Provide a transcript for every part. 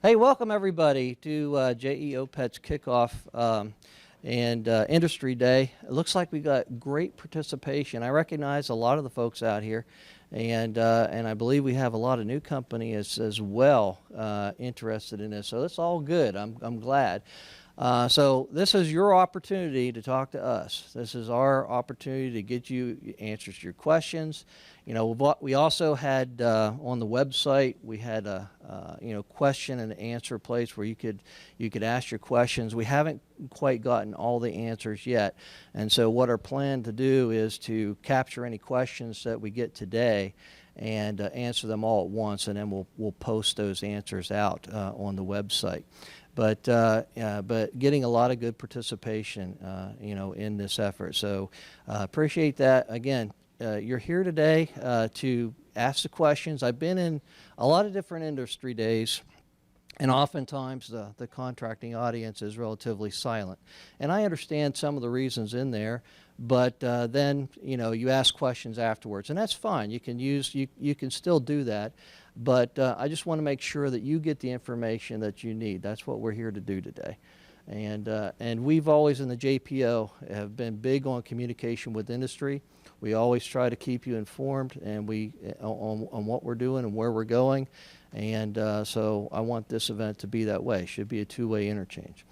Hey, welcome everybody to JE OPETs kickoff and Industry Day. It looks like we got great participation. I recognize a lot of the folks out here, and I believe we have a lot of new companies as well interested in this. So that's all good. I'm glad. So this is your opportunity to talk to us. This is our opportunity to get you answers to your questions. You know, we also had on the website, we had a question and answer place where you could ask your questions. We haven't quite gotten all the answers yet, and so what our plan to do is to capture any questions that we get today and answer them all at once, and then we'll post those answers out on the website. But getting a lot of good participation, in this effort. So appreciate that. Again, you're here today to ask the questions. I've been in a lot of different industry days, and oftentimes the contracting audience is relatively silent. And I understand some of the reasons in there, but then you ask questions afterwards, and that's fine. You can still do that. But I just want to make sure that you get the information that you need. That's what we're here to do today. And we've always in the JPO have been big on communication with industry. We always try to keep you informed and on what we're doing and where we're going. And so I want this event to be that way. It should be a two-way interchange.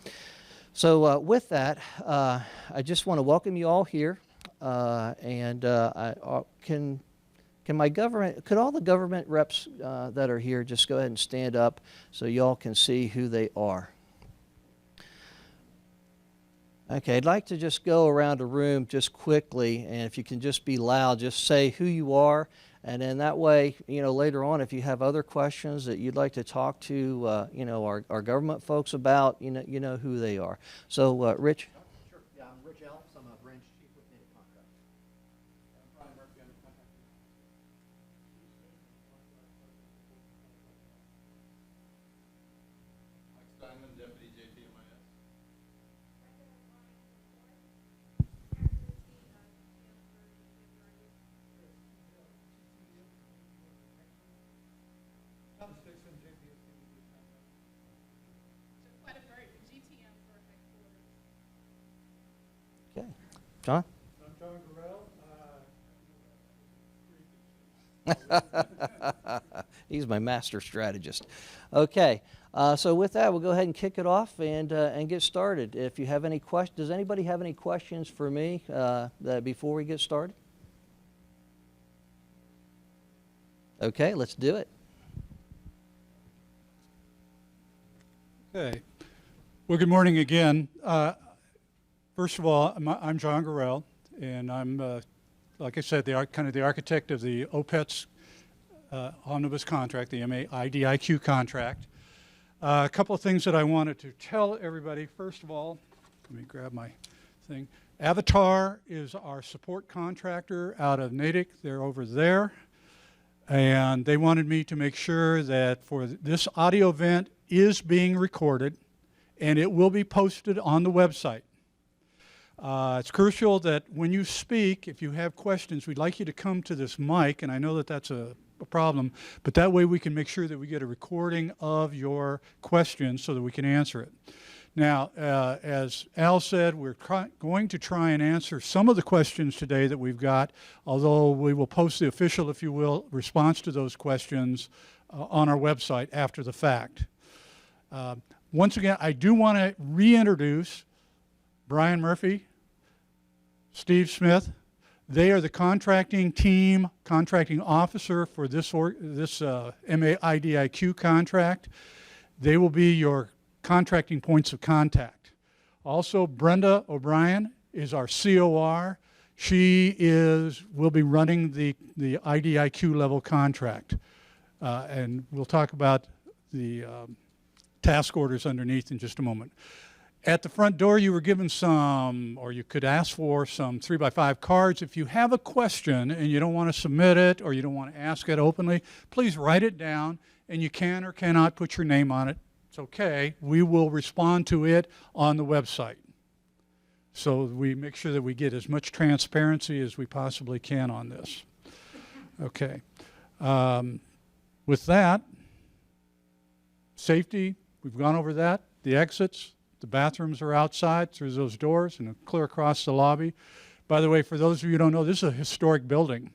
So with that, I just want to welcome you all here. Could all the government reps that are here just go ahead and stand up so y'all can see who they are? Okay, I'd like to just go around the room just quickly, and if you can just be loud, just say who you are, and then that way, later on, if you have other questions that you'd like to talk to, our government folks about, you know who they are. So, Rich. Sure. Yeah, I'm Rich Ellis. I'm a branch chief with Native Contract. I'm Brian Murphy. I'm a contract. Mike Steinman, Deputy JPMIS. Okay. John? I'm John Gorell. He's my master strategist. Okay, so with that, we'll go ahead and kick it off and get started. If you have any questions, does anybody have any questions for me before we get started? Okay, let's do it. Okay. Well, good morning again. First of all, I'm John Gorell, and I'm, like I said, kind of the architect of the OPETs omnibus contract, the MAIDIQ contract. A couple of things that I wanted to tell everybody. First of all, let me grab my thing. Avatar is our support contractor out of Natick. They're over there. And they wanted me to make sure that for this audio event is being recorded, and it will be posted on the website. It's crucial that when you speak, if you have questions, we'd like you to come to this mic, and I know that that's a problem, but that way we can make sure that we get a recording of your questions so that we can answer it. Now, as Al said, we're going to try and answer some of the questions today that we've got, although we will post the official, if you will, response to those questions on our website after the fact. Once again, I do want to reintroduce Brian Murphy, Steve Smith. They are the contracting team, contracting officer for this MAIDIQ contract. They will be your contracting points of contact. Also, Brenda O'Brien is our COR. She will be running the IDIQ level contract. And we'll talk about the task orders underneath in just a moment. At the front door, you were given some, or you could ask for some 3x5 cards. If you have a question and you don't want to submit it or you don't want to ask it openly, please write it down, and you can or cannot put your name on it. It's okay. We will respond to it on the website. So we make sure that we get as much transparency as we possibly can on this. Okay. With that, Safety, we've gone over that. The exits, the bathrooms are outside through those doors and clear across the lobby. By the way, for those of you who don't know, this is a historic building.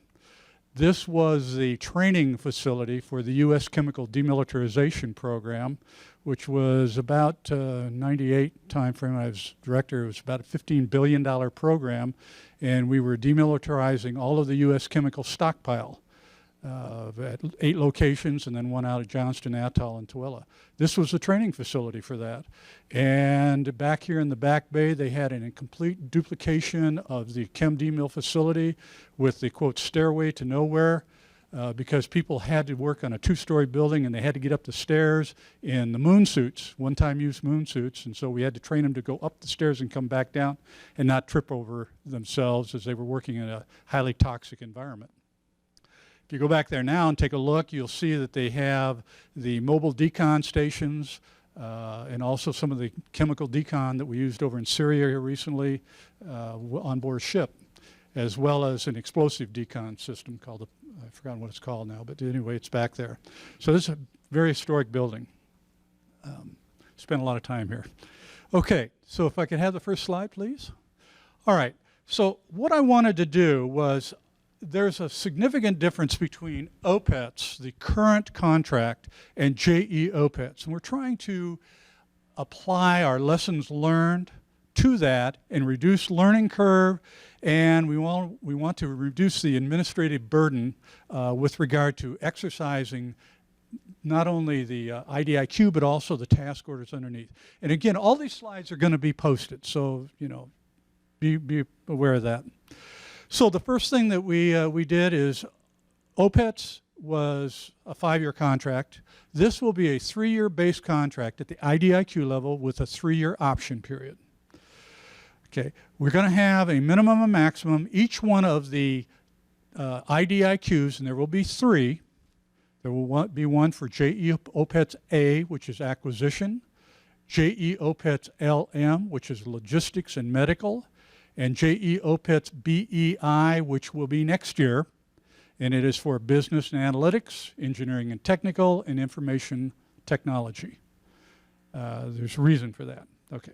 This was the training facility for the U.S. Chemical Demilitarization Program, which was about 98 timeframe. I was director. It was about a $15 billion program, and we were demilitarizing all of the U.S. chemical stockpile at 8 locations, and then one out at Johnston Atoll and Tooele. This was the training facility for that. And back here in the back bay, they had an incomplete duplication of the chem demil facility with the, quote, stairway to nowhere, because people had to work on a 2-story building and they had to get up the stairs in the moon suits, one-time use moon suits, and so we had to train them to go up the stairs and come back down and not trip over themselves as they were working in a highly toxic environment. If you go back there now and take a look, you'll see that they have the mobile decon stations and also some of the chemical decon that we used over in Syria here recently on board a ship, as well as an explosive decon system called, I've forgotten what it's called now, but anyway, it's back there. So this is a very historic building. Spent a lot of time here. Okay, so if I could have the first slide, please. All right, so what I wanted to do was, there's a significant difference between OPETs, the current contract, and JE OPETs. And we're trying to apply our lessons learned to that and reduce learning curve, and we want to reduce the administrative burden with regard to exercising not only the IDIQ, but also the task orders underneath. And again, all these slides are going to be posted, so be aware of that. So the first thing that we did is OPETs was a 5-year contract. This will be a 3-year base contract at the IDIQ level with a 3-year option period. Okay, we're going to have a minimum and maximum. Each one of the IDIQs, and there will be 3. There will be one for JE OPETs A, which is acquisition, JE OPETs LM, which is logistics and medical, and JE OPETs BEI, which will be next year, and it is for business and analytics, engineering and technical, and information technology. There's a reason for that. Okay.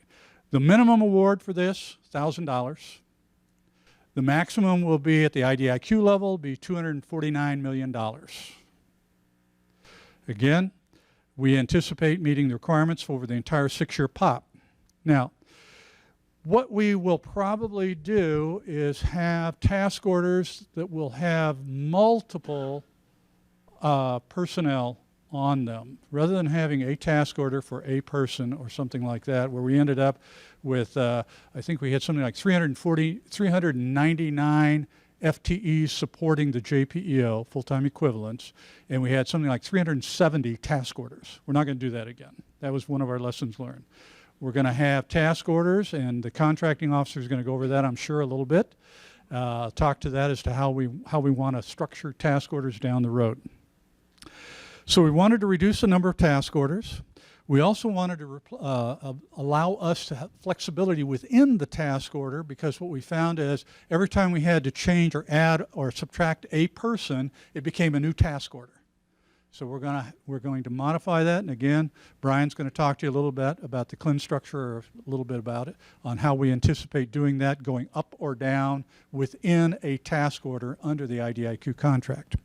The minimum award for this, $1,000. The maximum will be at the IDIQ level, be $249 million. Again, we anticipate meeting the requirements over the entire 6-year POP. Now, what we will probably do is have task orders that will have multiple personnel on them, rather than having a task order for a person or something like that, where we ended up with, I think we had something like 399 FTEs supporting the JPEO, full-time equivalents, and we had something like 370 task orders. We're not going to do that again. That was one of our lessons learned. We're going to have task orders, and the contracting officer is going to go over that, I'm sure, a little bit. Talk to that as to how we want to structure task orders down the road. So we wanted to reduce the number of task orders. We also wanted to allow us to have flexibility within the task order, because what we found is every time we had to change or add or subtract a person, it became a new task order. So we're going to modify that, and again, Brian's going to talk to you a little bit about the CLIN structure, or a little bit about it, on how we anticipate doing that, going up or down within a task order under the IDIQ contract.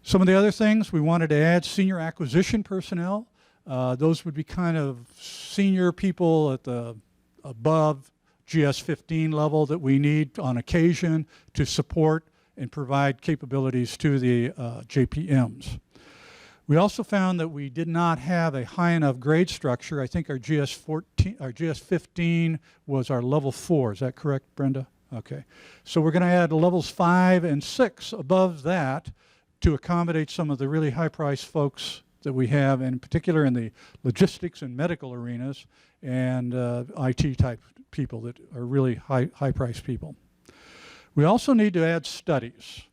Some of the other things, we wanted to add senior acquisition personnel. Those would be kind of senior people at the above GS-15 level that we need on occasion to support and provide capabilities to the JPMs. We also found that we did not have a high enough grade structure. I think our GS-15 was our level 4. Is that correct, Brenda? Okay. So we're going to add levels 5 and 6 above that to accommodate some of the really high-priced folks that we have, and in particular in the logistics and medical arenas, and IT-type people that are really high-priced people. We also need to add studies,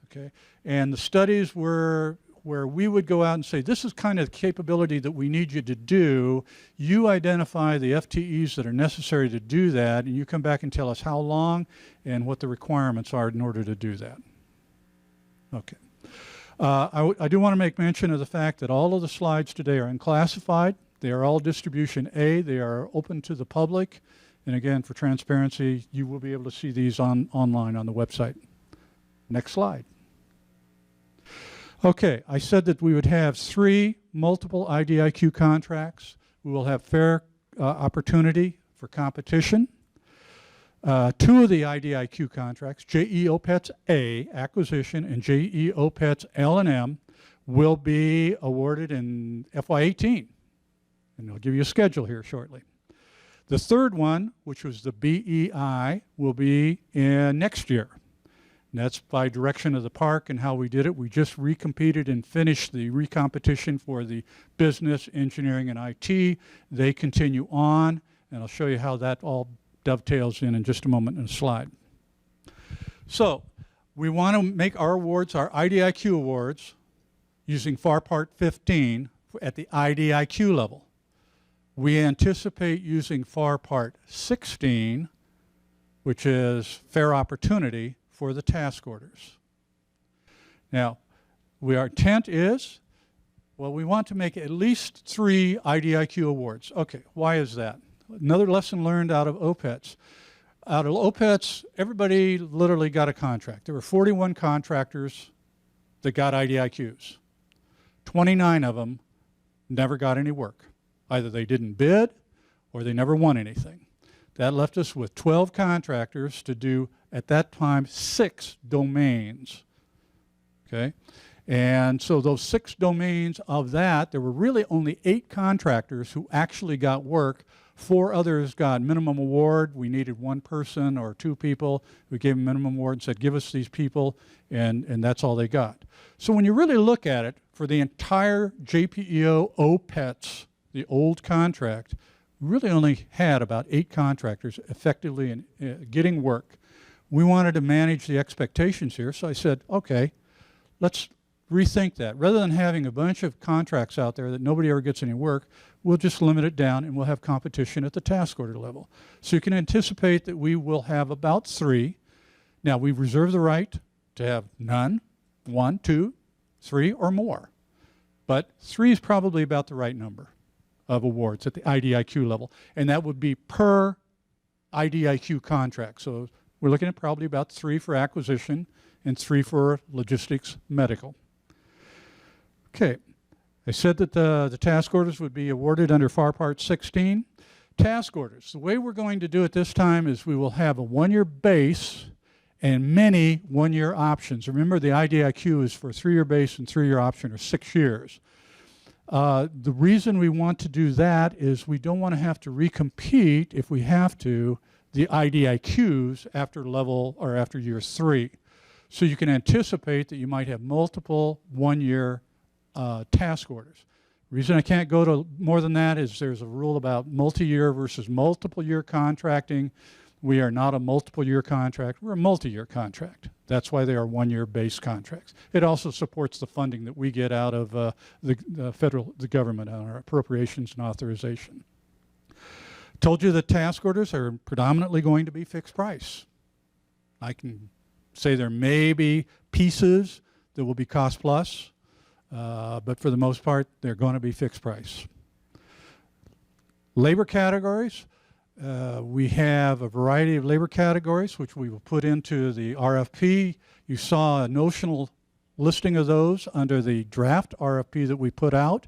okay? And the studies were where we would go out and say, this is kind of the capability that we need you to do. You identify the FTEs that are necessary to do that, and you come back and tell us how long and what the requirements are in order to do that. Okay. I do want to make mention of the fact that all of the slides today are unclassified. They are all distribution A. They are open to the public. And again, for transparency, you will be able to see these online on the website. Next slide. Okay, I said that we would have 3 multiple IDIQ contracts. We will have fair opportunity for competition. 2 of the IDIQ contracts, JE OPETs A, acquisition, and JE OPETs L&M, will be awarded in FY18. And I'll give you a schedule here shortly. The 3rd one, which was the BEI, will be in next year. And that's by direction of the park and how we did it. We just recompeted and finished the recompetition for the business, engineering, and IT. They continue on, and I'll show you how that all dovetails in just a moment in a slide. So we want to make our awards, our IDIQ awards, using FAR Part 15 at the IDIQ level. We anticipate using FAR Part 16, which is fair opportunity, for the task orders. Now, our intent is, well, we want to make at least 3 IDIQ awards. Okay, why is that? Another lesson learned out of OPETs. Out of OPETs, everybody literally got a contract. There were 41 contractors that got IDIQs. 29 of them never got any work. Either they didn't bid or they never won anything. That left us with 12 contractors to do, at that time, 6 domains. Okay? And so those 6 domains of that, there were really only 8 contractors who actually got work. 4 others got minimum award. We needed 1 person or 2 people. We gave them minimum award and said, give us these people, and that's all they got. So when you really look at it, for the entire JPEO OPETs, the old contract, we really only had about 8 contractors effectively in getting work. We wanted to manage the expectations here, so I said, okay, let's rethink that. Rather than having a bunch of contracts out there that nobody ever gets any work, we'll just limit it down and we'll have competition at the task order level. So you can anticipate that we will have about 3. Now, we reserve the right to have none, 1, 2, 3, or more. But 3 is probably about the right number of awards at the IDIQ level, and that would be per IDIQ contract. So we're looking at probably about 3 for acquisition and 3 for logistics medical. Okay, I said that the task orders would be awarded under FAR Part 16. Task orders, the way we're going to do it this time is we will have a 1-year base and many 1-year options. Remember, the IDIQ is for a 3-year base and 3-year option, or 6 years. The reason we want to do that is we don't want to have to recompete, if we have to, the IDIQs after level or after year 3. So you can anticipate that you might have multiple 1-year task orders. The reason I can't go to more than that is there's a rule about multi-year versus multiple-year contracting. We are not a multiple-year contract. We're a multi-year contract. That's why they are 1-year base contracts. It also supports the funding that we get out of the government on our appropriations and authorization. Told you that task orders are predominantly going to be fixed price. I can say there may be pieces that will be cost plus, but for the most part, they're going to be fixed price. Labor categories. We have a variety of labor categories which we will put into the RFP. You saw a notional listing of those under the draft RFP that we put out.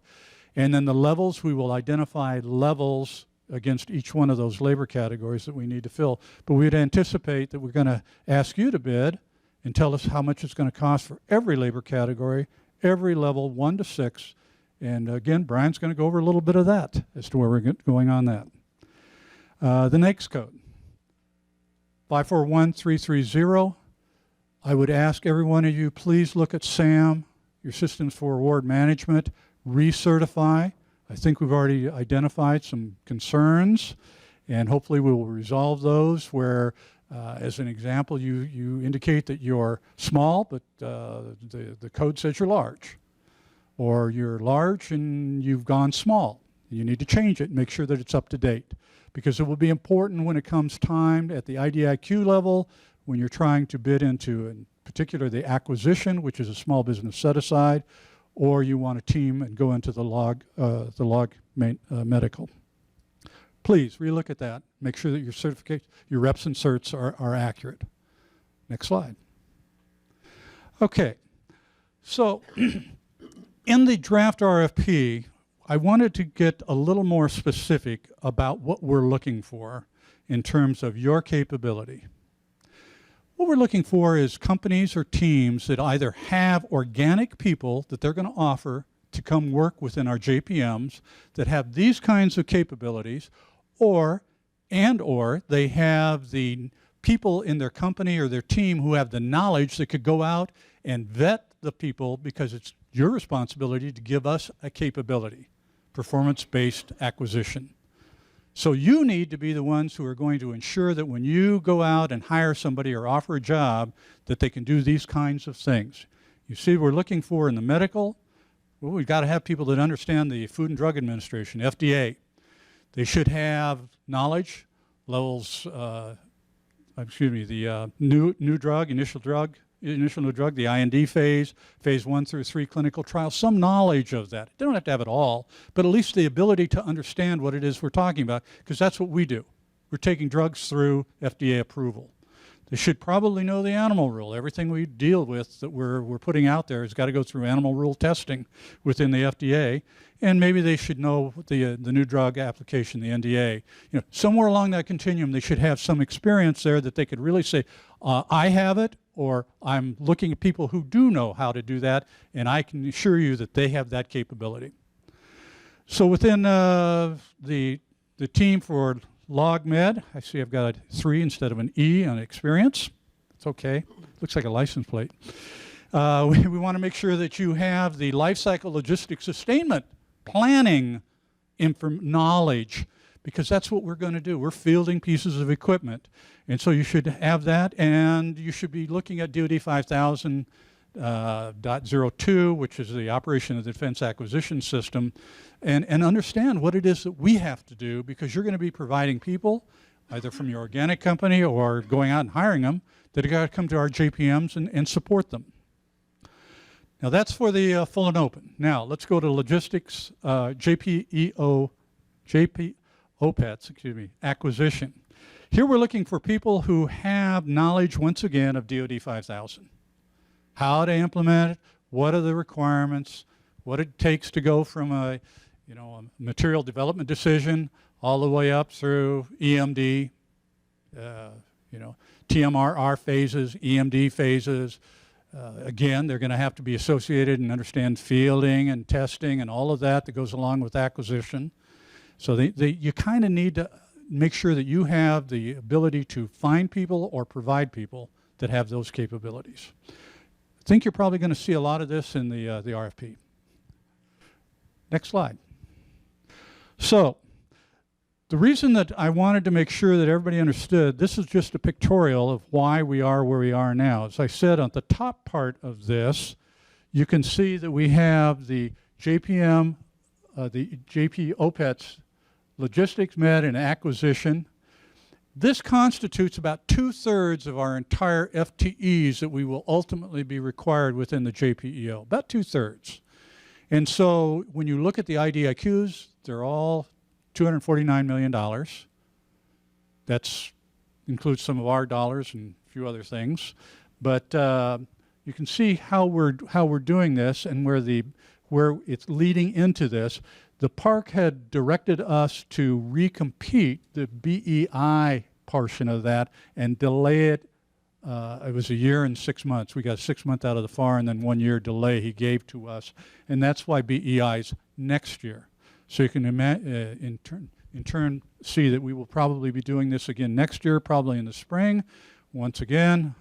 And then the levels, we will identify levels against each one of those labor categories that we need to fill. But we'd anticipate that we're going to ask you to bid and tell us how much it's going to cost for every labor category, every level 1 to 6. And again, Brian's going to go over a little bit of that as to where we're going on that. The next code, 541330. I would ask every one of you, please look at SAM, your Systems for Award Management, recertify. I think we've already identified some concerns, and hopefully we will resolve those where, as an example, you indicate that you're small, but the code says you're large. Or you're large and you've gone small. You need to change it and make sure that it's up to date, because it will be important when it comes time at the IDIQ level when you're trying to bid into particular the acquisition, which is a small business set-aside, or you want a team and go into the log medical. Please relook at that. Make sure that your certificate, your reps and certs are accurate. Next slide. Okay, so in the draft RFP, I wanted to get a little more specific about what we're looking for in terms of your capability. What we're looking for is companies or teams that either have organic people that they're going to offer to come work within our JPMs that have these kinds of capabilities, or they have the people in their company or their team who have the knowledge that could go out and vet the people, because it's your responsibility to give us a capability, performance-based acquisition. So you need to be the ones who are going to ensure that when you go out and hire somebody or offer a job, that they can do these kinds of things. You see, we're looking for in the medical, well, we've got to have people that understand the Food and Drug Administration, FDA. They should have knowledge levels, the new drug, initial new drug, the IND phase, phase 1 through 3 clinical trials, some knowledge of that. They don't have to have it all, but at least the ability to understand what it is we're talking about, because that's what we do. We're taking drugs through FDA approval. They should probably know the animal rule. Everything we deal with that we're putting out there has got to go through animal rule testing within the FDA, and maybe they should know the new drug application, the NDA. You know, somewhere along that continuum, they should have some experience there that they could really say, I have it, or I'm looking at people who do know how to do that, and I can assure you that they have that capability. So within the team for Log Med, I see I've got a 3 instead of an E on experience. It's okay. Looks like a license plate. We want to make sure that you have the life cycle logistics sustainment planning knowledge, because that's what we're going to do. We're fielding pieces of equipment. And so you should have that, and you should be looking at DoD 5000.02, which is the operation of the Defense Acquisition System, and understand what it is that we have to do, because you're going to be providing people, either from your organic company or going out and hiring them, that are going to come to our JPMs and support them. Now that's for the full and open. Now let's go to logistics, OPETs, acquisition. Here we're looking for people who have knowledge, once again, of DoD 5000. How to implement it, what are the requirements, what it takes to go from a material development decision all the way up through EMD, TMRR phases, EMD phases. Again, they're going to have to be associated and understand fielding and testing and all of that goes along with acquisition. So you kind of need to make sure that you have the ability to find people or provide people that have those capabilities. I think you're probably going to see a lot of this in the RFP. Next slide. So the reason that I wanted to make sure that everybody understood, this is just a pictorial of why we are where we are now. As I said, on the top part of this, you can see that we have the JPM, the JP OPETs, logistics, med, and acquisition. This constitutes about 2/3 of our entire FTEs that we will ultimately be required within the JPEO, about 2/3. And so when you look at the IDIQs, they're all $249 million. That includes some of our dollars and a few other things. But you can see how we're doing this and where it's leading into this. The park had directed us to recompete the BEI portion of that and delay it. It was 1 year and 6 months. We got 6 months out of the FAR and then 1 year delay he gave to us. And that's why BEI's next year. So you can in turn see that we will probably be doing this again next year, probably in the spring. Once again,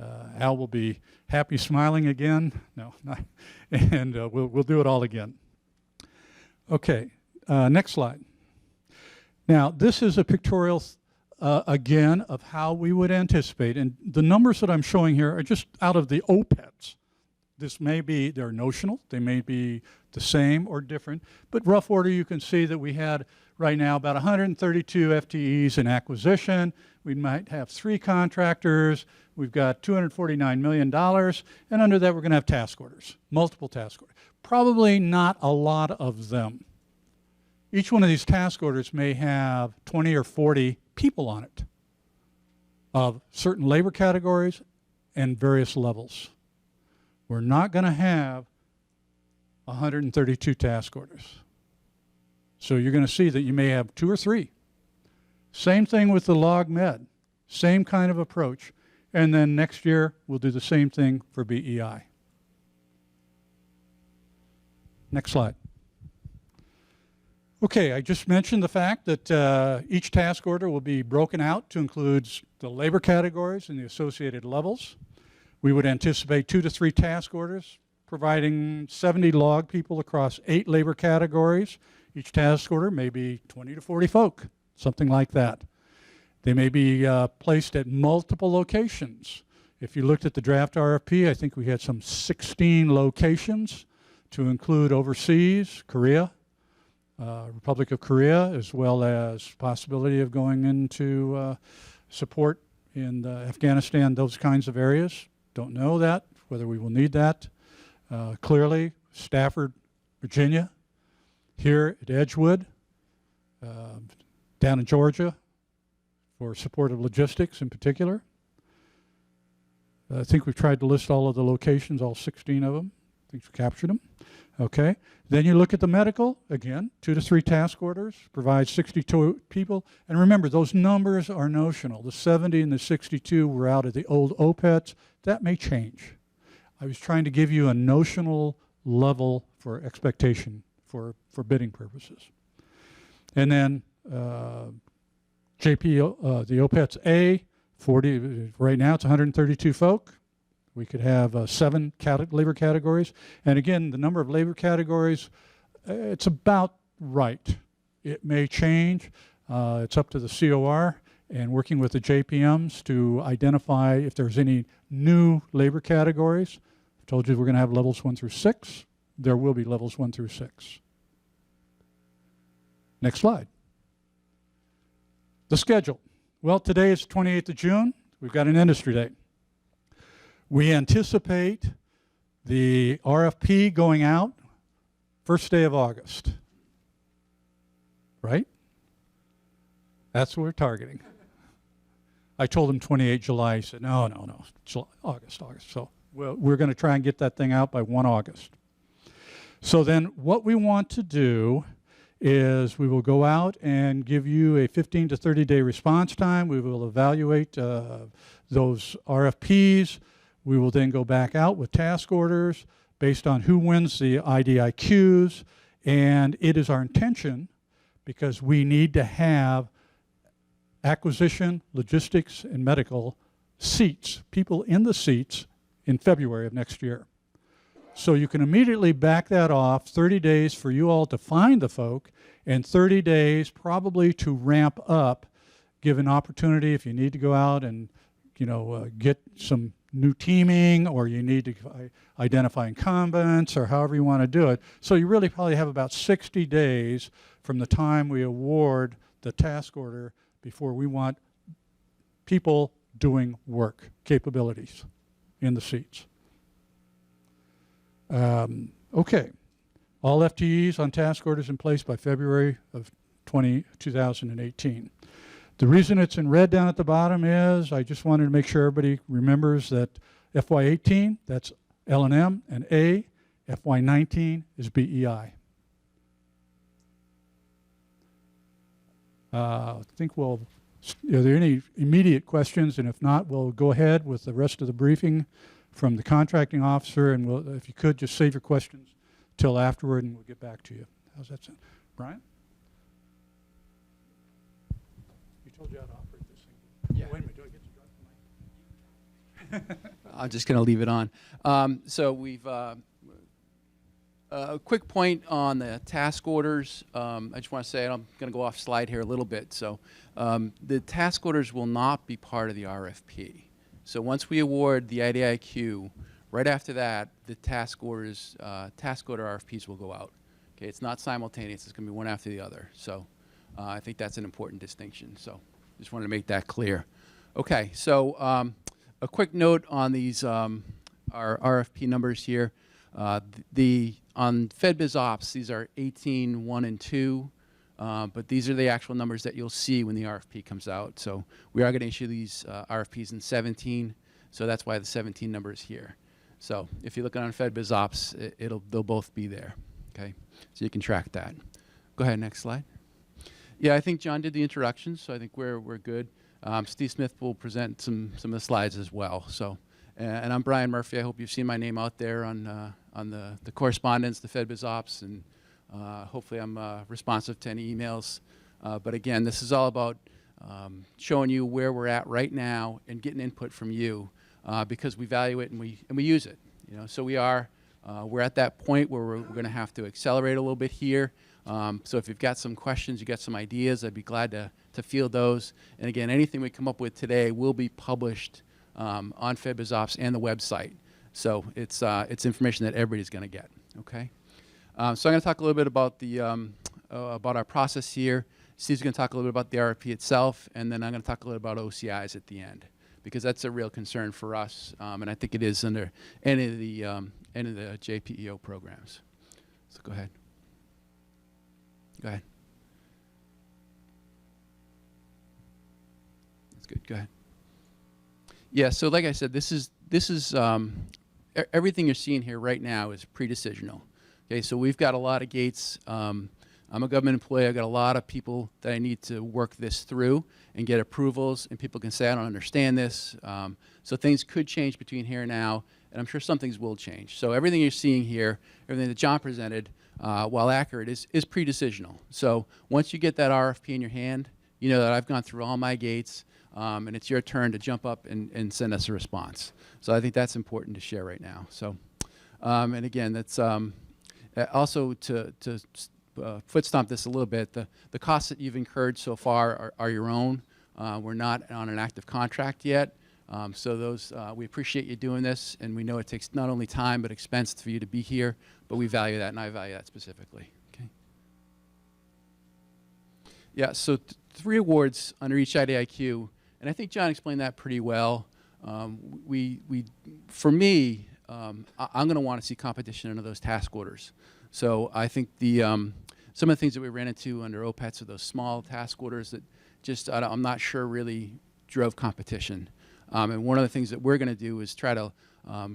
Al will be happy smiling again. No, not, and we'll do it all again. Okay, next slide. Now, this is a pictorial, again, of how we would anticipate. And the numbers that I'm showing here are just out of the OPETs. this may be, they're notional, they may be the same or different, but rough order you can see that we had right now about 132 FTEs in acquisition. We might have 3 contractors. We've got $249 million, and under that we're going to have task orders, multiple task orders. Probably not a lot of them. Each one of these task orders may have 20 or 40 people on it of certain labor categories and various levels. We're not going to have 132 task orders. So you're going to see that you may have 2 or 3. Same thing with the log med, same kind of approach. And then next year, we'll do the same thing for BEI. Next slide. Okay, I just mentioned the fact that each task order will be broken out to include the labor categories and the associated levels. We would anticipate 2 to 3 task orders, providing 70 log people across 8 labor categories. Each task order may be 20 to 40 folk, something like that. They may be placed at multiple locations. If you looked at the draft RFP, I think we had some 16 locations to include overseas, Korea, Republic of Korea, as well as possibility of going into support in Afghanistan, those kinds of areas. Don't know that, whether we will need that. Clearly, Stafford, Virginia, here at Edgewood, down in Georgia, for support of logistics in particular. I think we've tried to list all of the locations, all 16 of them. I think we've captured them. Okay. Then you look at the medical, again, 2 to 3 task orders, provide 62 people. And remember, those numbers are notional. The 70 and the 62 were out of the old OPETs. That may change. I was trying to give you a notional level for expectation for bidding purposes. And then JP, the OPETs A, 40, right now it's 132 folk. We could have 7 labor categories. And again, the number of labor categories, it's about right. It may change. It's up to the COR and working with the JPMs to identify if there's any new labor categories. I told you we're going to have levels 1 through 6. There will be levels 1 through 6. Next slide. The schedule. Well, today is 28th of June. We've got an industry day. We anticipate the RFP going out first day of August. Right? That's what we're targeting. I told him 28 July. He said, no, July, August. So we're going to try and get that thing out by 1 August. So then what we want to do is we will go out and give you a 15 to 30 day response time. We will evaluate those RFPs. We will then go back out with task orders based on who wins the IDIQs. And it is our intention, because we need to have acquisition, logistics, and medical seats, people in the seats in February of next year. So you can immediately back that off, 30 days for you all to find the folk, and 30 days probably to ramp up, give an opportunity if you need to go out and get some new teaming, or you need to identify incumbents, or however you want to do it. So you really probably have about 60 days from the time we award the task order before we want people doing work, capabilities in the seats. Okay, all FTEs on task orders in place by February of 2018. The reason it's in red down at the bottom is I just wanted to make sure everybody remembers that FY18, that's L&M and A, FY19 is BEI. I think are there any immediate questions? And if not, we'll go ahead with the rest of the briefing from the contracting officer, and we'll, if you could, just save your questions till afterward, and we'll get back to you. How's that sound? Brian? You told you how to operate this thing. Yeah. Oh, wait a minute, do I get to drive the mic? I'm just going to leave it on. So we've a quick point on the task orders. I just want to say, I'm going to go off slide here a little bit. So the task orders will not be part of the RFP. So once we award the IDIQ, Right after that, the task order RFPs will go out. Okay, it's not simultaneous. It's going to be one after the other. So I think that's an important distinction. So just wanted to make that clear. Okay, so a quick note on these our RFP numbers here. On FedBiz Ops, these are 18, 1, and 2. But these are the actual numbers that you'll see when the RFP comes out. So we are going to issue these RFPs in 17. So that's why the 17 number is here. So if you look on FedBiz Ops, they'll both be there. Okay, so you can track that. Go ahead, next slide. Yeah, I think John did the introductions, so I think we're good. Steve Smith will present some of the slides as well. So, and I'm Brian Murphy. I hope you've seen my name out there on the correspondence, the FedBiz Ops, and hopefully I'm responsive to any emails. But again, this is all about showing you where we're at right now and getting input from you because we value it and we use it. You know, so we're at that point where we're going to have to accelerate a little bit here. So if you've got some questions, you got some ideas, I'd be glad to field those. And again, anything we come up with today will be published on FedBiz Ops and the website. So it's information that everybody's going to get. Okay. So I'm going to talk a little bit about about our process here. Steve's going to talk a little bit about the RFP itself, and then I'm going to talk a little about OCIs at the end, because that's a real concern for us, and I think it is under any of the JPEO programs. So go ahead. Go ahead. That's good. Go ahead. Yeah. So like I said, this is everything you're seeing here right now is pre-decisional. Okay. So we've got a lot of gates. I'm a government employee. I've got a lot of people that I need to work this through and get approvals, and people can say, I don't understand this. So things could change between here and now, and I'm sure some things will change. So everything you're seeing here, everything that John presented, while accurate, is pre-decisional. So once you get that RFP in your hand, you know that I've gone through all my gates, and it's your turn to jump up and send us a response. So I think that's important to share right now. So, and again, that's also to foot stomp this a little bit. The costs that you've incurred so far are your own. We're not on an active contract yet. So those, we appreciate you doing this, and we know it takes not only time but expense for you to be here, but we value that, and I value that specifically. Okay. Yeah, so 3 awards under each IDIQ, and I think John explained that pretty well. For me, I'm going to want to see competition under those task orders. So I think some of the things that we ran into under OPETs are those small task orders that just I'm not sure really drove competition. And one of the things that we're going to do is try to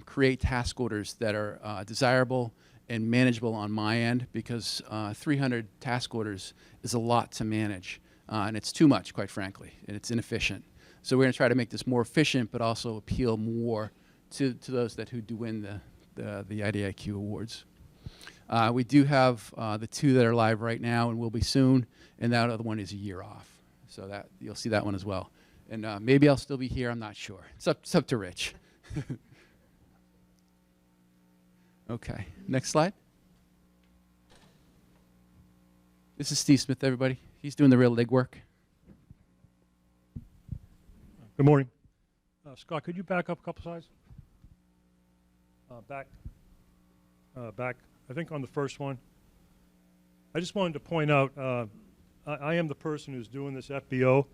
create task orders that are desirable and manageable on my end, because 300 task orders is a lot to manage, and it's too much, quite frankly, and it's inefficient. So we're going to try to make this more efficient, but also appeal more to those who do win the IDIQ awards. We do have the 2 that are live right now and will be soon, and that other one is a year off. So that you'll see that one as well. And maybe I'll still be here. I'm not sure. It's up to Rich. Okay. Next slide. This is Steve Smith, everybody. He's doing the real legwork. Good morning. Scott, could you back up a couple slides? Back. I think on the first one. I just wanted to point out, I am the person who's doing this FBO.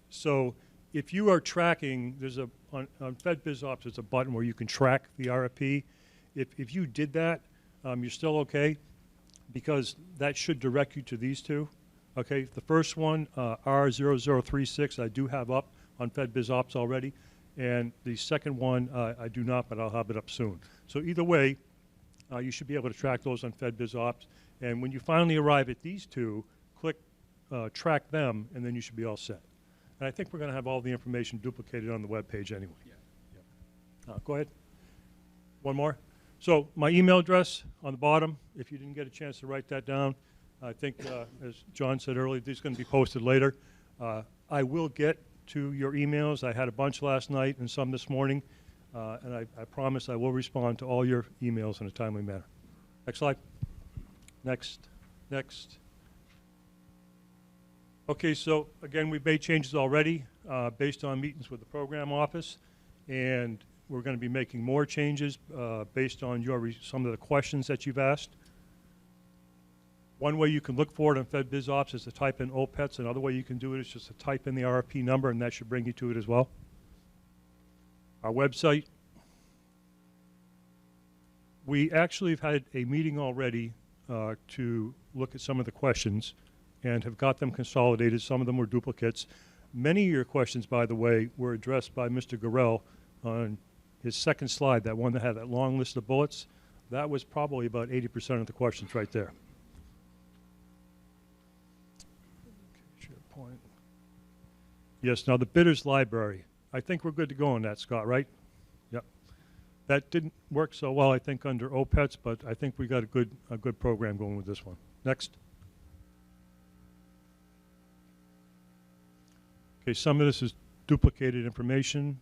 So if you are tracking, there's on FedBiz Ops, there's a button where you can track the RFP. If you did that, you're still okay, because that should direct you to these 2. Okay, the first one, R0036, I do have up on FedBiz Ops already, and the second one, I do not, but I'll have it up soon. So either way, you should be able to track those on FedBiz Ops, and when you finally arrive at these 2, click track them, and then you should be all set. And I think we're going to have all the information duplicated on the web page anyway. Yeah. Go ahead. One more. So my email address on the bottom, if you didn't get a chance to write that down, I think, as John said earlier, these are going to be posted later. I will get to your emails. I had a bunch last night and some this morning, and I promise I will respond to all your emails in a timely manner. Next slide. Next. Okay, so again, we've made changes already based on meetings with the program office, and we're going to be making more changes based on some of the questions that you've asked. One way you can look for it on FedBizOps is to type in OPETs. Another way you can do it is just to type in the RFP number, and that should bring you to it as well. Our website. We actually have had a meeting already to look at some of the questions and have got them consolidated. Some of them were duplicates. Many of your questions, by the way, were addressed by Mr. Gorell on his second slide, that one that had that long list of bullets. That was probably about 80% of the questions right there. SharePoint. Yes, now the bidder's library. I think we're good to go on that, Scott, right? Yep. That didn't work so well, I think, under OPETs, but I think we got a good program going with this one. Next. Okay, some of this is duplicated information.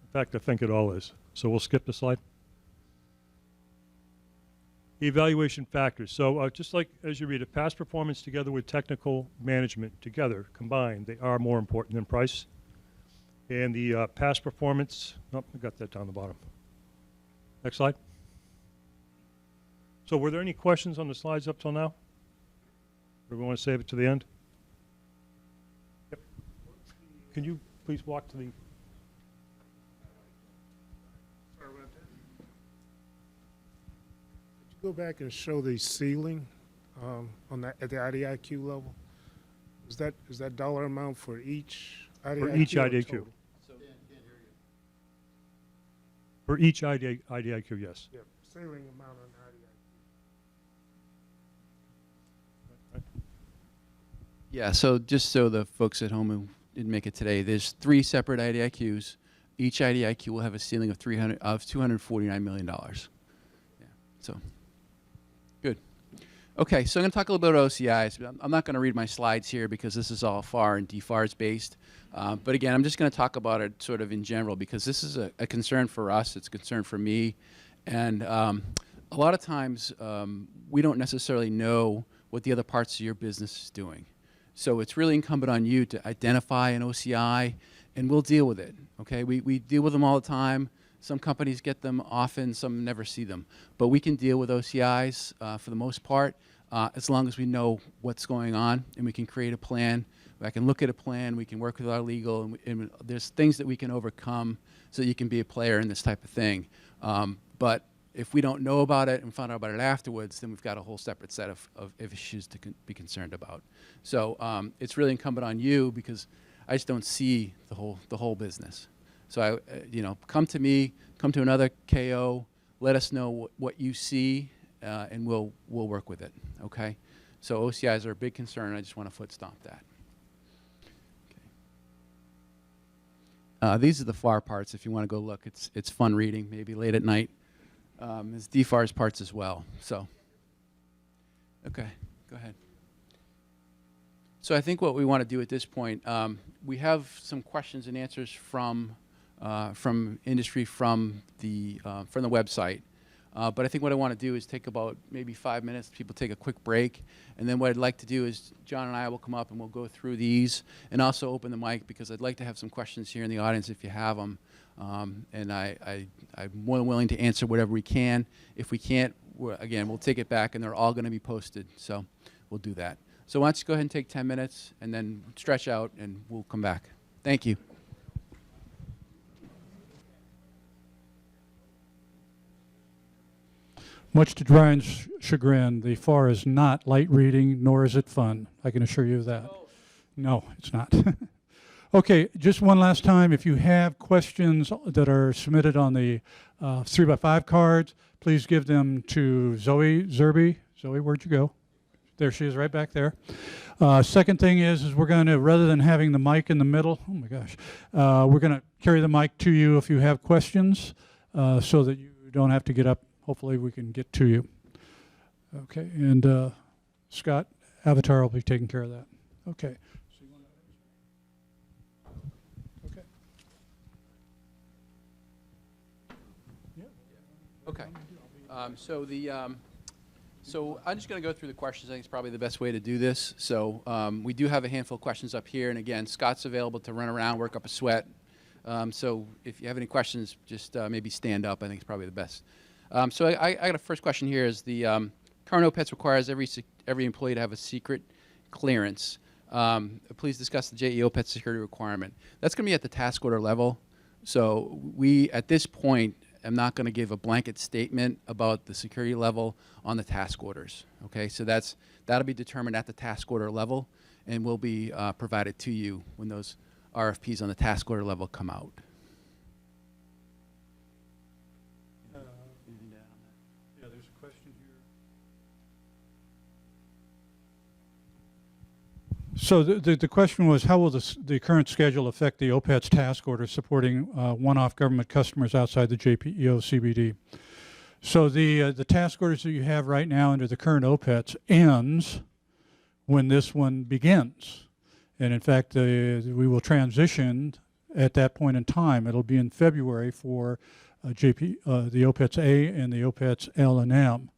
In fact, I think it all is. So we'll skip the slide. Evaluation factors. So just like as you read it, past performance together with technical management together, combined, they are more important than price. And the past performance, oh, I got that down the bottom. Next slide. So were there any questions on the slides up till now? Or we want to save it to the end? Yep. Can you please walk to the... Go back and show the ceiling on that at the IDIQ level. Is that dollar amount for each IDIQ? For each or IDIQ. total? For each IDIQ, yes. Yeah, ceiling amount on IDIQ. Yeah, so just so the folks at home who didn't make it today, there's 3 separate IDIQs. Each IDIQ will have a ceiling of $249 million. Yeah, so good. Okay, so I'm going to talk a little bit about OCIs. I'm not going to read my slides here because this is all FAR and DFARS based. But again, I'm just going to talk about it sort of in general because this is a concern for us. It's a concern for me. And a lot of times we don't necessarily know what the other parts of your business is doing. So it's really incumbent on you to identify an OCI, and we'll deal with it. Okay, we deal with them all the time. Some companies get them often, some never see them. But we can deal with OCIs for the most part as long as we know what's going on and we can create a plan. I can look at a plan, we can work with our legal, and there's things that we can overcome so that you can be a player in this type of thing. But if we don't know about it and find out about it afterwards, then we've got a whole separate set of issues to be concerned about. So it's really incumbent on you because I just don't see the whole business. So come to me, come to another KO, let us know what you see, and we'll work with it. Okay. So OCIs are a big concern. I just want to foot stomp that. Okay. These are the FAR parts. If you want to go look, it's fun reading. Maybe late at night. There's DFARS parts as well. So, okay, go ahead. So I think what we want to do at this point, we have some questions and answers from industry from the website. But I think what I want to do is take about maybe 5 minutes. People take a quick break, and then what I'd like to do is John and I will come up and we'll go through these, and also open the mic because I'd like to have some questions here in the audience if you have them. And I'm more than willing to answer whatever we can. If we can't, again, we'll take it back, and they're all going to be posted. So we'll do that. So why don't you go ahead and take 10 minutes, and then stretch out, and we'll come back. Thank you. Much to Brian's chagrin, the FAR is not light reading, nor is it fun. I can assure you of that. No, it's not. Okay, just one last time. If you have questions that are submitted on the 3x5 cards, please give them to Zoe Zerby. Zoe, where'd you go? There she is, right back there. Second thing is we're going to, rather than having the mic in the middle, oh my gosh, we're going to carry the mic to you if you have questions so that you don't have to get up. Hopefully we can get to you. Okay, and Scott, Avatar will be taking care of that. Okay. Okay. Okay. So So I'm just going to go through the questions. I think it's probably the best way to do this. So we do have a handful of questions up here. And again, Scott's available to run around, work up a sweat. So if you have any questions, just maybe stand up. I think it's probably the best. So I got a first question here is the current OPETs requires every employee to have a secret clearance. Please discuss the JE OPET security requirement. That's going to be at the task order level. So we, at this point, I'm not going to give a blanket statement about the security level on the task orders. Okay, so that'll be determined at the task order level, and will be provided to you when those RFPs on the task order level come out. Yeah, there's a question here. So the question was, how will the current schedule affect the OPETs task order supporting one-off government customers outside the JPEO CBD? So the task orders that you have right now under the current OPETs ends when this one begins. And in fact, we will transition at that point in time. It'll be in February for the OPETs A and the OPETs L and M.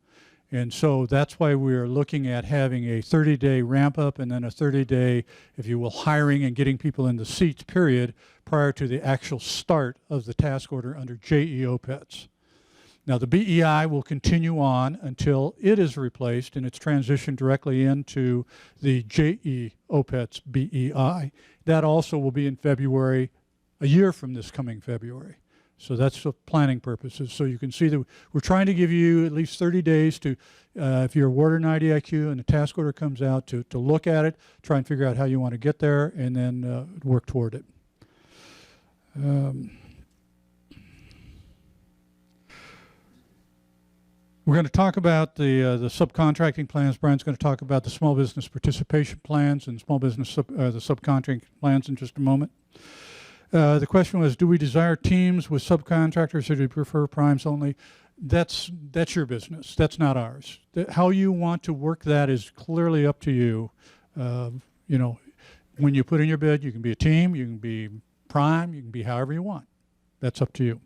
And so that's why we're looking at having a 30-day ramp up and then a 30-day, if you will, hiring and getting people in the seats period prior to the actual start of the task order under JE OPETs. Now the BEI will continue on until it is replaced and it's transitioned directly into the JE OPETs BEI. That also will be in February, a year from this coming February. So that's for planning purposes. So you can see that we're trying to give you at least 30 days to, if you're awarded an IDIQ and the task order comes out, to look at it, try and figure out how you want to get there, and then work toward it. We're going to talk about the subcontracting plans. Brian's going to talk about the small business participation plans and small business the subcontracting plans in just a moment. The question was, do we desire teams with subcontractors or do we prefer primes only? That's your business. That's not ours. How you want to work that is clearly up to you. You know, when you put in your bid, you can be a team, you can be prime, you can be however you want. That's up to you.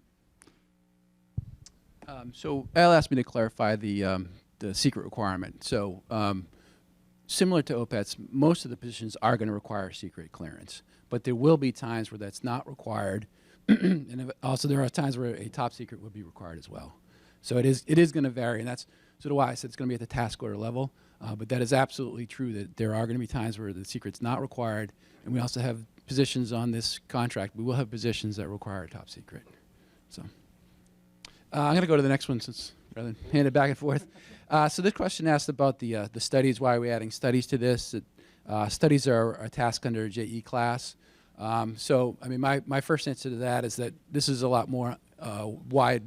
So Al asked me to clarify the secret requirement. So similar to OPETs, most of the positions are going to require secret clearance, but there will be times where that's not required, and also there are times where a top secret would be required as well. So it is going to vary, and that's sort of why I said it's going to be at the task order level. But that is absolutely true that there are going to be times where the secret's not required, and we also have positions on this contract. We will have positions that require a top secret. So I'm going to go to the next one since rather than hand it back and forth. So this question asked about the studies. Why are we adding studies to this? Studies are a task under JE class. So I mean, my first answer to that is that this is a lot more wide.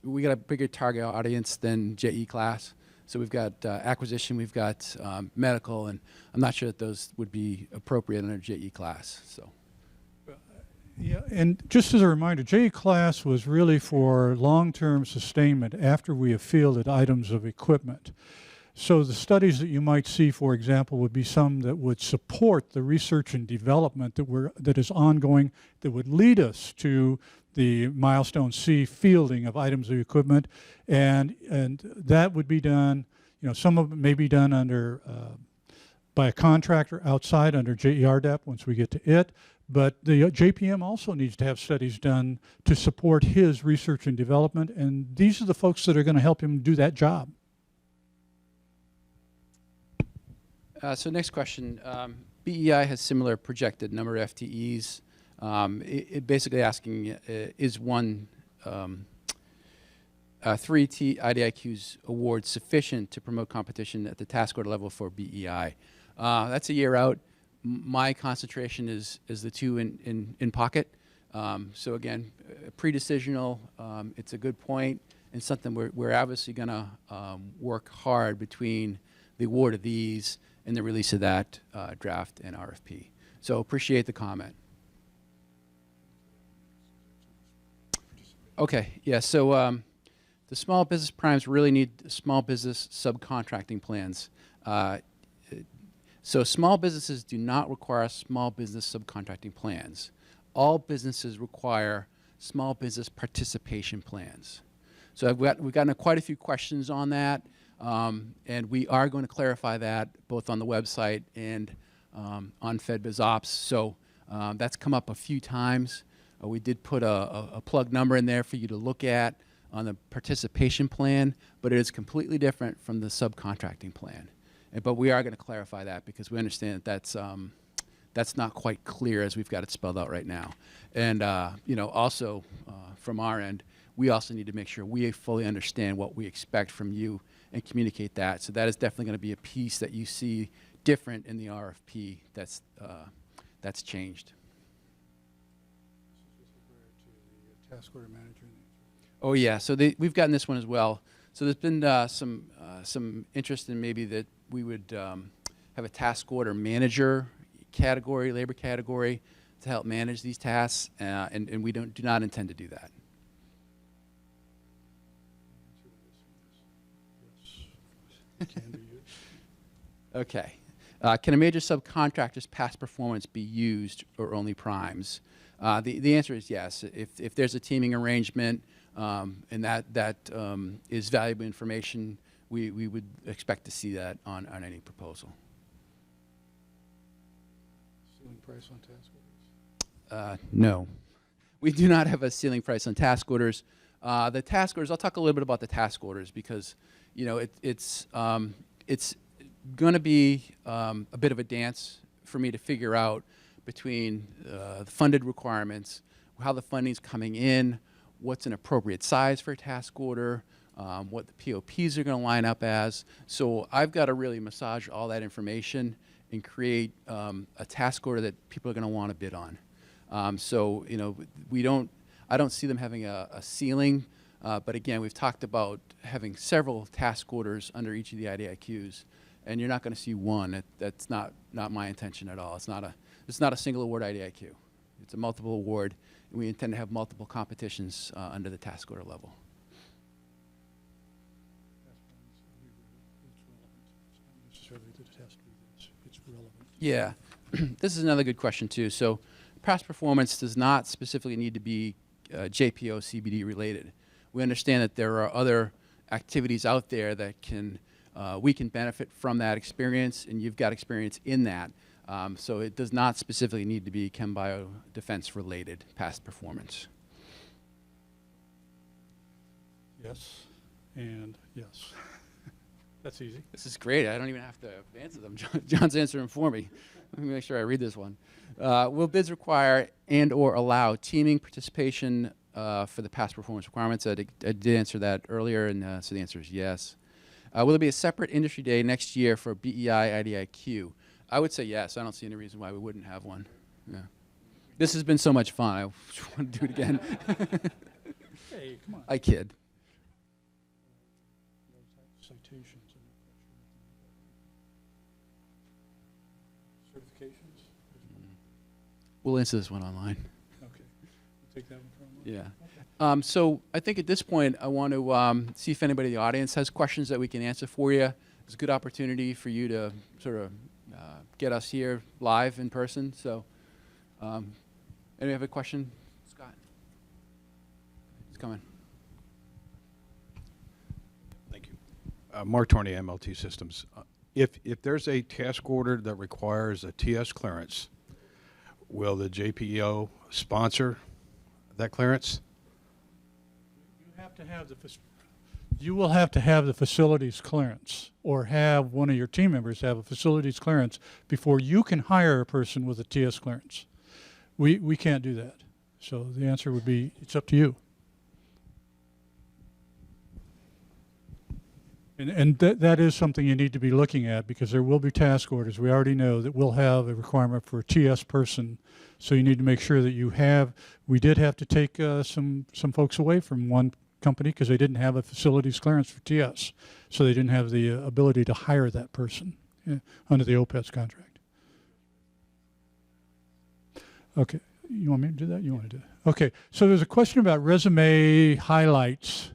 We got a bigger target audience than JE class. So we've got acquisition, we've got medical, and I'm not sure that those would be appropriate under JE class. So. Yeah, and just as a reminder, JE class was really for long-term sustainment after we have fielded items of equipment. So the studies that you might see, for example, would be some that would support the research and development that is ongoing, that would lead us to the milestone C fielding of items of equipment, and that would be done. You know, some of it may be done under by a contractor outside under JERDEP once we get to it. But the JPM also needs to have studies done to support his research and development, and these are the folks that are going to help him do that job. So next question, BEI has similar projected number of FTEs. It basically asking, is one 3T IDIQ's award sufficient to promote competition at the task order level for BEI? That's a year out. My concentration is the two in pocket. So again, pre-decisional, it's a good point, and something we're obviously going to work hard between the award of these and the release of that draft and RFP. So appreciate the comment. Okay, yeah, so the small business primes really need small business subcontracting plans. So small businesses do not require small business subcontracting plans. All businesses require small business participation plans. So we've gotten quite a few questions on that. And we are going to clarify that both on the website and on FedBizOps. So that's come up a few times. We did put a plug number in there for you to look at on the participation plan, but it is completely different from the subcontracting plan. But we are going to clarify that because we understand that that's not quite clear as we've got it spelled out right now. And also from our end, we also need to make sure we fully understand what we expect from you and communicate that. So that is definitely going to be a piece that you see different in the RFP that's changed. Task order manager. Oh yeah, so we've gotten this one as well. So there's been some interest in maybe that we would have a task order manager category, labor category, to help manage these tasks, and we do not intend to do that. Can be used. Okay. Can a major subcontractor's past performance be used or only primes? The answer is yes. If there's a teaming arrangement and that is valuable information, we would expect to see that on any proposal. Ceiling price on task orders? No. We do not have a ceiling price on task orders. The task orders, I'll talk a little bit about the task orders because it's going to be a bit of a dance for me to figure out between the funded requirements, how the funding's coming in, what's an appropriate size for a task order, what the POPs are going to line up as. So I've got to really massage all that information and create a task order that people are going to want to bid on. So I don't see them having a ceiling, but again, we've talked about having several task orders under each of the IDIQs, and you're not going to see one. That's not my intention at all. It's not a single award IDIQ. It's a multiple award, and we intend to have multiple competitions under the task order level. It's relevant. Yeah, this is another good question too. So past performance does not specifically need to be JPO CBD related. We understand that there are other activities out there that we can benefit from that experience, and you've got experience in that. So it does not specifically need to be Chem Bio Defense related past performance. Yes, and yes. That's easy. This is great. I don't even have to answer them. John's answering for me. Let me make sure I read this one. Will bids require and/or allow teaming participation for the past performance requirements? I did answer that earlier, and so the answer is yes. Will there be a separate industry day next year for BEI IDIQ? I would say yes. I don't see any reason why we wouldn't have one. Yeah. This has been so much fun. I just want to do it again. Hey, come on. I kid. Citations and certifications. We'll answer this one online. Okay. Take that one from. Yeah. So I think at this point, I want to see if anybody in the audience has questions that we can answer for you. It's a good opportunity for you to sort of get us here live in person. So anybody have a question? Scott? It's coming. Thank you. Mark Torney, MLT Systems. If there's a task order that requires a TS clearance, will the JPO sponsor that clearance? You will have to have the facilities clearance, or have one of your team members have a facilities clearance before you can hire a person with a TS clearance. We can't do that. So the answer would be, it's up to you. And that is something you need to be looking at, because there will be task orders. We already know that we'll have a requirement for a TS person. So you need to make sure that you have. We did have to take some folks away from one company because they didn't have a facilities clearance for TS. So they didn't have the ability to hire that person under the OPETs contract. Okay, you want me to do that? You want to do that? Okay, so there's a question about resume highlights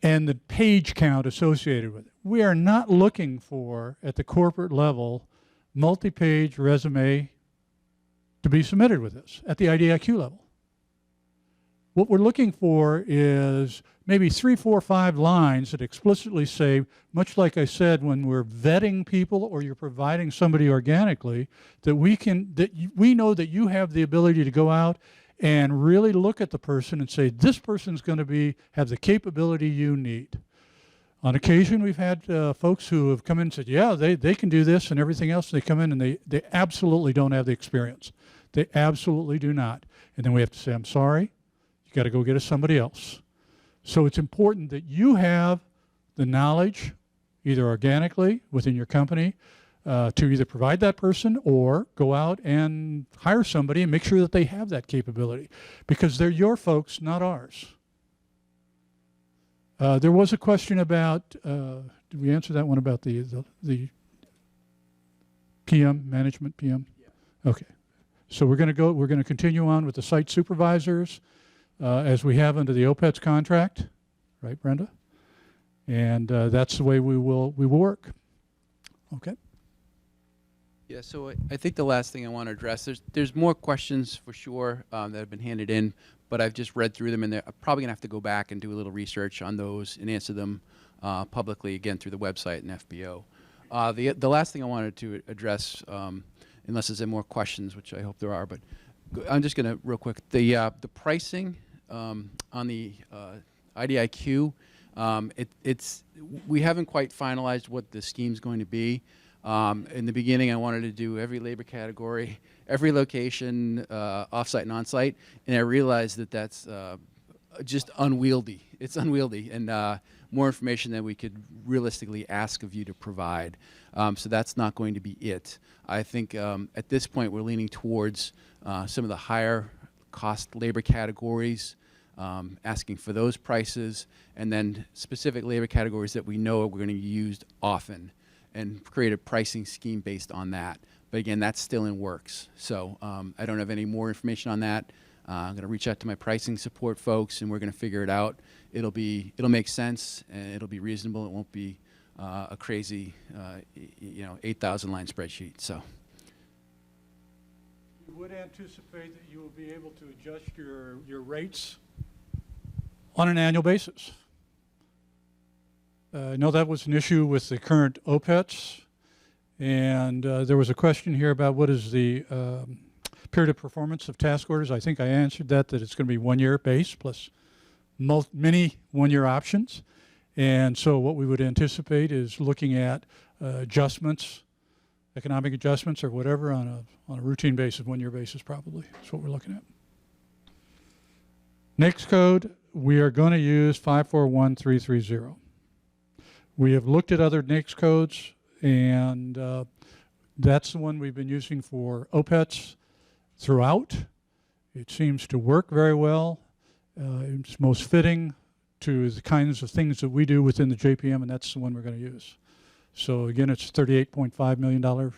and the page count associated with it. We are not looking for, at the corporate level, multi-page resume to be submitted with this at the IDIQ level. What we're looking for is maybe 3, 4, 5 lines that explicitly say, much like I said, when we're vetting people or you're providing somebody organically, that we know that you have the ability to go out and really look at the person and say, this person's going to have the capability you need. On occasion, we've had folks who have come in and said, yeah, they can do this and everything else. They come in and they absolutely don't have the experience. They absolutely do not. And then we have to say, I'm sorry, you got to go get us somebody else. So it's important that you have the knowledge, either organically within your company, to either provide that person or go out and hire somebody and make sure that they have that capability, because they're your folks, not ours. There was a question about, did we answer that one about the PM, management PM? Yeah. Okay. So we're going to continue on with the site supervisors as we have under the OPETs contract, right, Brenda? And that's the way we will work. Okay. Yeah, so I think the last thing I want to address, there's more questions for sure that have been handed in, but I've just read through them, and I'm probably going to have to go back and do a little research on those and answer them publicly, again, through the website and FBO. The last thing I wanted to address, unless there's any more questions, which I hope there are, but I'm just going to, real quick, the pricing on the IDIQ, we haven't quite finalized what the scheme's going to be. In the beginning, I wanted to do every labor category, every location, offsite and onsite, and I realized that that's just unwieldy. It's unwieldy, and more information than we could realistically ask of you to provide. So that's not going to be it. I think at this point, we're leaning towards some of the higher cost labor categories, asking for those prices, and then specific labor categories that we know we're going to be used often, and create a pricing scheme based on that. But again, that's still in works. So I don't have any more information on that. I'm going to reach out to my pricing support folks, and we're going to figure it out. It'll make sense, and it'll be reasonable. It won't be a crazy, 8,000 line spreadsheet. So. You would anticipate that you will be able to adjust your rates on an annual basis. I know that was an issue with the current OPETs, and there was a question here about what is the period of performance of task orders. I think I answered that it's going to be 1 year base plus many 1 year options. And so what we would anticipate is looking at adjustments, economic adjustments or whatever on a routine basis, 1 year basis probably. That's what we're looking at. Next code, we are going to use 541330. We have looked at other NAICS codes, and that's the one we've been using for OPETs throughout. It seems to work very well. It's most fitting to the kinds of things that we do within the JPM, and that's the one we're going to use. So again, it's $38.5 million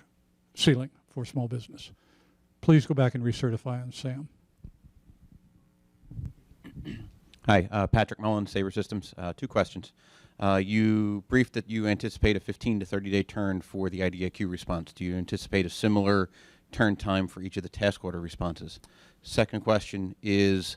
ceiling for small business. Please go back and recertify on SAM. Hi, Patrick Mullen, Sabre Systems. 2 questions. You briefed that you anticipate a 15 to 30-day turn for the IDIQ response. Do you anticipate a similar turn time for each of the task order responses? Second question is,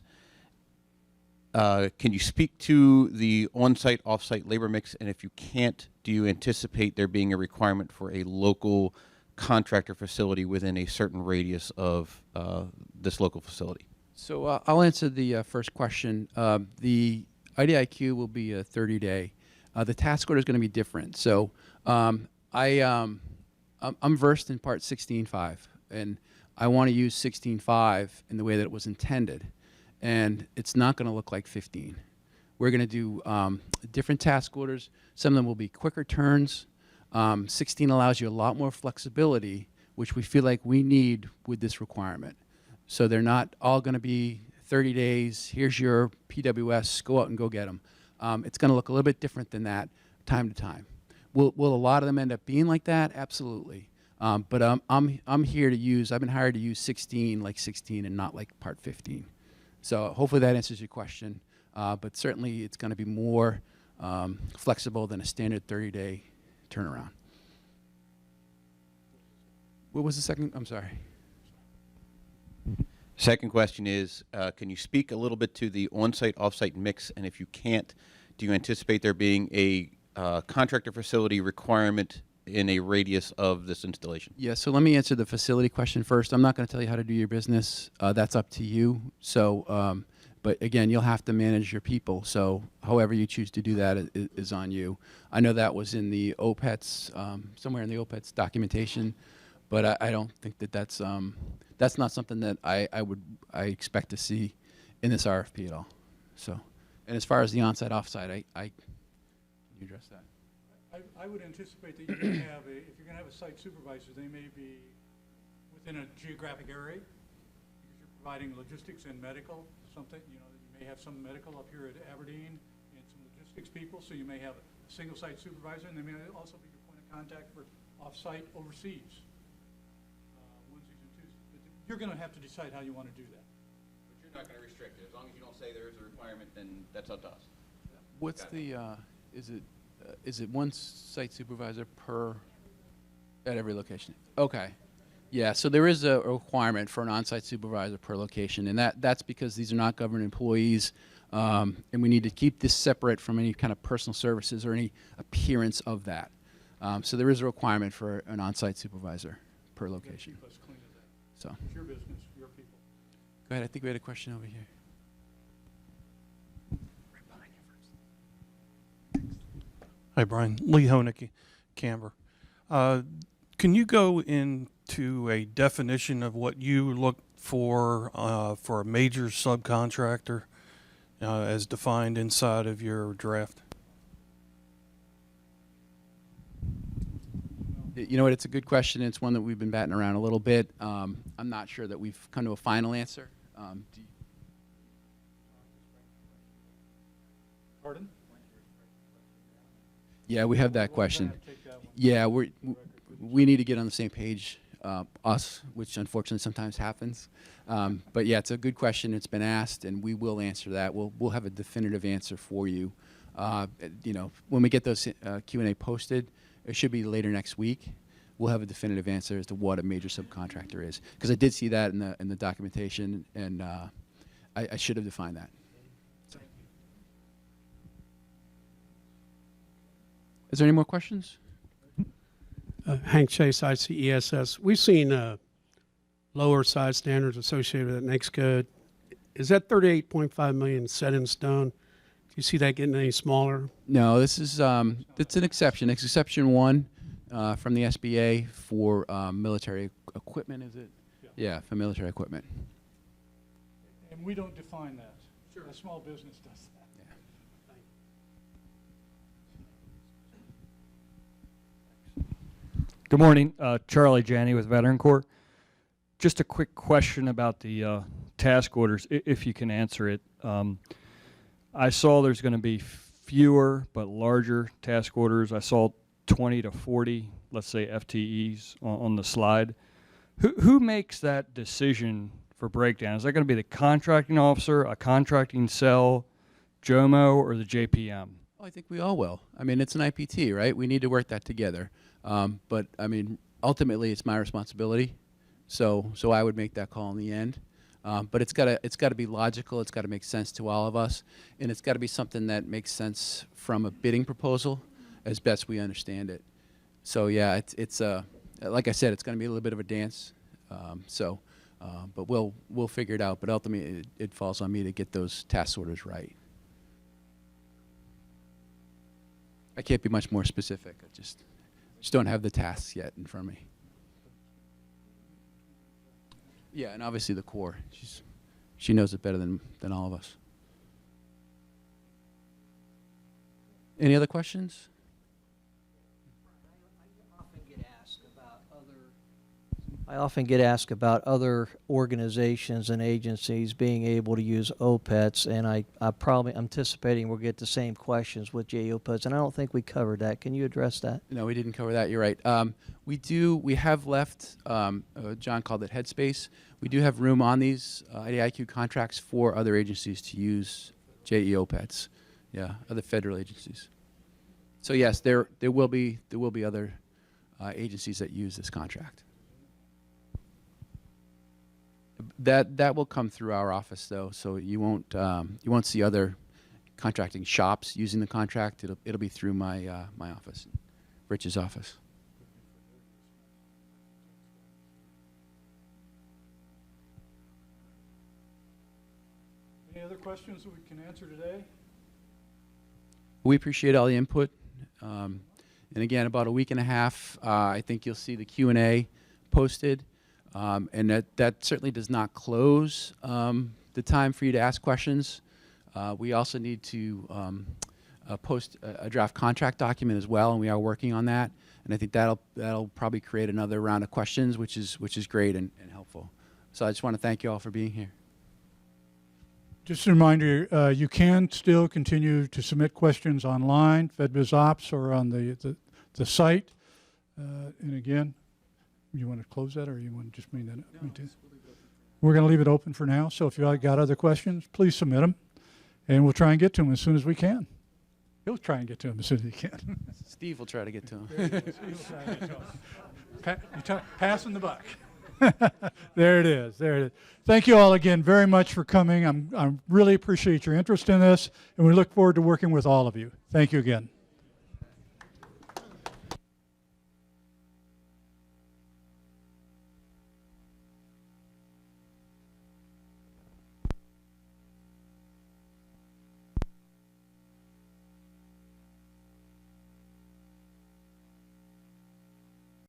can you speak to the on-site, off-site labor mix? And if you can't, do you anticipate there being a requirement for a local contractor facility within a certain radius of this local facility? So I'll answer the first question. The IDIQ will be a 30-day. The task order is going to be different. So I'm versed in Part 16.5, and I want to use 16.5 in the way that it was intended. And it's not going to look like 15. We're going to do different task orders. Some of them will be quicker turns. 16 allows you a lot more flexibility, which we feel like we need with this requirement. So they're not all going to be 30 days, here's your PWS, go out and go get them. It's going to look a little bit different than that time to time. Will a lot of them end up being like that? Absolutely. But I'm here to use, I've been hired to use 16 like 16 and not like Part 15. So hopefully that answers your question. But certainly it's going to be more flexible than a standard 30-day turnaround. What was the second? I'm sorry. Second question is, can you speak a little bit to the on-site, off-site mix? And if you can't, do you anticipate there being a contractor facility requirement in a radius of this installation? Yeah, so let me answer the facility question first. I'm not going to tell you how to do your business. That's up to you. So, but again, you'll have to manage your people. So however you choose to do that is on you. I know that was in the OPETs, somewhere in the OPETs documentation, but I don't think that that's not something that I expect to see in this RFP at all. So, and as far as the on-site, off-site, can you address that? I would anticipate that you're going to have if you're going to have a site supervisor, they may be within a geographic area because you're providing logistics and medical, something, you may have some medical up here at Aberdeen and some logistics people, so you may have a single site supervisor, and they may also be your point of contact for off-site overseas, onesies and twosies. But you're going to have to decide how you want to do that. But you're not going to restrict it. As long as you don't say there is a requirement, then that's up to us. What's the, is it one site supervisor at every location? Okay. Yeah, so there is a requirement for an on-site supervisor per location, and that's because these are not government employees, and we need to keep this separate from any kind of personal services or any appearance of that. So there is a requirement for an on-site supervisor per location. Keep us clean of that. So, It's your business, your people. go ahead. I think we had a question over here. Hi, Brian. Lee Honig, Canberra. Can you go into a definition of what you look for a major subcontractor as defined inside of your draft? You know what? It's a good question. It's one that we've been batting around a little bit. I'm not sure that we've come to a final answer. Pardon? Yeah, we have that question. Yeah, we need to get on the same page, us, which unfortunately sometimes happens. But yeah, it's a good question. It's been asked, and we will answer that. We'll have a definitive answer for you. When we get those Q&A posted, it should be later next week. We'll have a definitive answer as to what a major subcontractor is, because I did see that in the documentation, and I should have defined that. So. Is there any more questions? Hank Chase, ICESS. We've seen lower size standards associated with that NAICS code. Is that 38.5 million set in stone? Do you see that getting any smaller? No, this is it's an exception. It's exception 1 from the SBA for military equipment. Is it? Yeah, for military equipment. And we don't define that. Sure. A small business does that. Good morning, Charlie Janney with Veteran Corps. Just a quick question about the task orders, if you can answer it. I saw there's going to be fewer but larger task orders. I saw 20 to 40, let's say, FTEs on the slide. Who makes that decision for breakdown? Is that going to be the contracting officer, a contracting cell, JOMO, or the JPM? Oh, I think we all will. I mean, it's an IPT, right? We need to work that together. But I mean, ultimately, it's my responsibility. So I would make that call in the end. But it's got to be logical. It's got to make sense to all of us, and it's got to be something that makes sense from a bidding proposal, as best we understand it. So yeah, it's like I said, it's going to be a little bit of a dance. But we'll figure it out. But ultimately, it falls on me to get those task orders right. I can't be much more specific. I just don't have the tasks yet in front of me. Yeah, and obviously the Corps. She knows it better than all of us. Any other questions? I often get asked about other organizations and agencies being able to use OPETs, and I'm probably anticipating we'll get the same questions with JE OPETs, and I don't think we covered that. Can you address that? No, we didn't cover that. You're right. We have left, John called it headspace. We do have room on these IDIQ contracts for other agencies to use JE OPETs. Yeah, other federal agencies. So yes, there will be other agencies that use this contract. That will come through our office though, so you won't see other contracting shops using the contract. It'll be through my my office, Rich's office. Any other questions that we can answer today? We appreciate all the input. And again, about a week and a half, I think you'll see the Q&A posted. And that certainly does not close the time for you to ask questions. We also need to post a draft contract document as well, and we are working on that. And I think that'll probably create another round of questions, which is great and helpful. So I just want to thank you all for being here. Just a reminder, you can still continue to submit questions online, FedBizOps, or on the site. And again, you want to close that, or you want to just mean that? No, we're going to leave it open for now. So if you got other questions, please submit them, and we'll try and get to them as soon as we can. He'll try and get to them as soon as he can. Steve will try to get to him. Passing the buck. There it is. There it is. Thank you all again very much for coming. I really appreciate your interest in this, and we look forward to working with all of you. Thank you again.